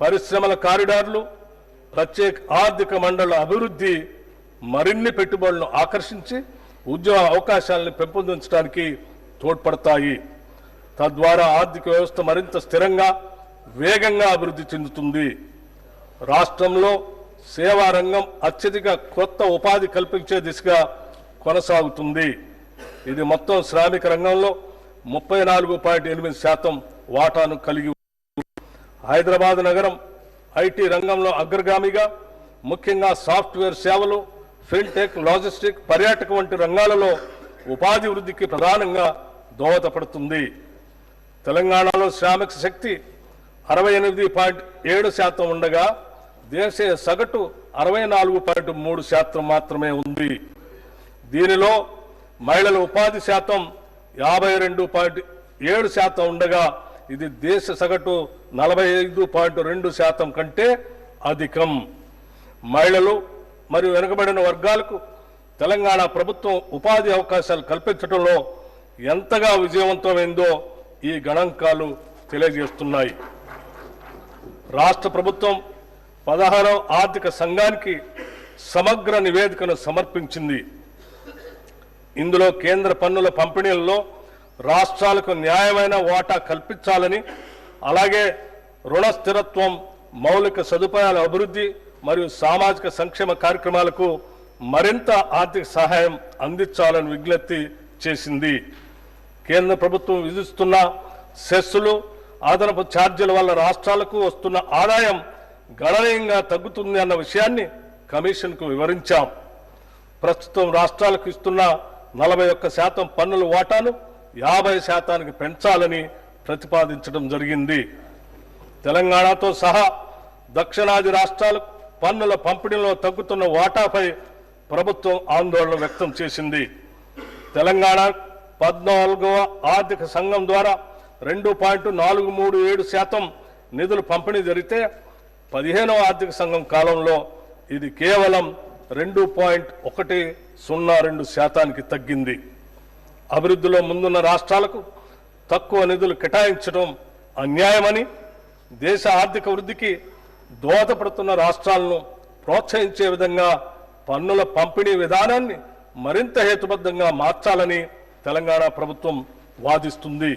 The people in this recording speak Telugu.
పరిశ్రమల కారిడార్లు, ప్రత్యేక ఆర్థిక మండళ్ల అభివృద్ధి మరిన్ని పెట్టుబడులను ఆకర్షించి ఉద్యోగ అవకాశాలను పెంపొందించడానికి తోడ్పడతాయి. తద్వారా ఆర్థిక వ్యవస్థ మరింత స్థిరంగా, వేగంగా అభివృద్ధి చెందుతుంది. రాష్ట్రంలో సేవా రంగం అత్యధిక కొత్త ఉపాధి కల్పించే దిశగా కొనసాగుతుంది. ఇది మొత్తం శ్రామిక రంగంలో 34.8% వాటాను కలిగి ఉంది. హైదరాబాద్ నగరం ఐటీ రంగంలో అగ్రగామిగా, ముఖ్యంగా సాఫ్ట్వేర్ సేవలు, ఫిన్టెక్, లాజిస్టిక్, పర్యాటక వంటి రంగాలలో ఉపాధి వృద్ధికి ప్రధానంగా దోహదపడుతుంది. తెలంగాణలో శ్రామిక శక్తి 68.7% ఉండగా దేశీయ సగటు 64.3% మాత్రమే ఉంది. దీనిలో మహిళల ఉపాధి శాతం 52.7% ఉండగా ఇది దేశ సగటు 45.2% కంటే అధికం. మహిళలు మరియు వెనుకబడిన వర్గాలకు తెలంగాణ ప్రభుత్వం ఉపాధి అవకాశాలు కల్పించడంలో ఎంతగా విజయవంతమైందో ఈ గణాంకాలు తెలియజేస్తున్నాయి. రాష్ట్ర ప్రభుత్వం 16వ ఆర్థిక సంఘానికి సమగ్ర నివేదికను సమర్పించింది. ఇందులో కేంద్ర పన్నుల పంపిణీల్లో రాష్ట్రాలకు న్యాయమైన వాటా కల్పించాలని, అలాగే రుణ స్థిరత్వం, మౌలిక సదుపాయాల అభివృద్ధి మరియు సామాజిక సంక్షేమ కార్యక్రమాలకు మరింత ఆర్థిక సహాయం అందించాలని విజ్ఞప్తి చేసింది. కేంద్ర ప్రభుత్వం విధిస్తున్న సెస్సులు, అదనపు ఛార్జీల వల్ల రాష్ట్రాలకు వస్తున్న ఆదాయం గణనీయంగా తగ్గుతుంది అన్న విషయాన్ని కమిషన్కు వివరించాం. ప్రస్తుతం రాష్ట్రాలకు ఇస్తున్న 41% పన్నుల వాటాను 50%కి పెంచాలని ప్రతిపాదించడం జరిగింది. తెలంగాణతో సహా దక్షిణాది రాష్ట్రాలకు పన్నుల పంపిణీలో తగ్గుతున్న వాటాపై ప్రభుత్వం ఆందోళన వ్యక్తం చేసింది. తెలంగాణ 14వ ఆర్థిక సంఘం ద్వారా 2.437% నిధులు పంపిణీ జరిగితే 15వ ఆర్థిక సంఘం కాలంలో ఇది కేవలం 2.102% తగ్గింది. అభివృద్ధిలో ముందున్న రాష్ట్రాలకు తక్కువ నిధులు కేటాయించడం అన్యాయమని, దేశ ఆర్థిక వృద్ధికి దోహదపడుతున్న రాష్ట్రాలను ప్రోత్సహించే విధంగా పన్నుల పంపిణీ విధానాన్ని మరింత హేతుబద్ధంగా మార్చాలని తెలంగాణ ప్రభుత్వం వాదిస్తుంది.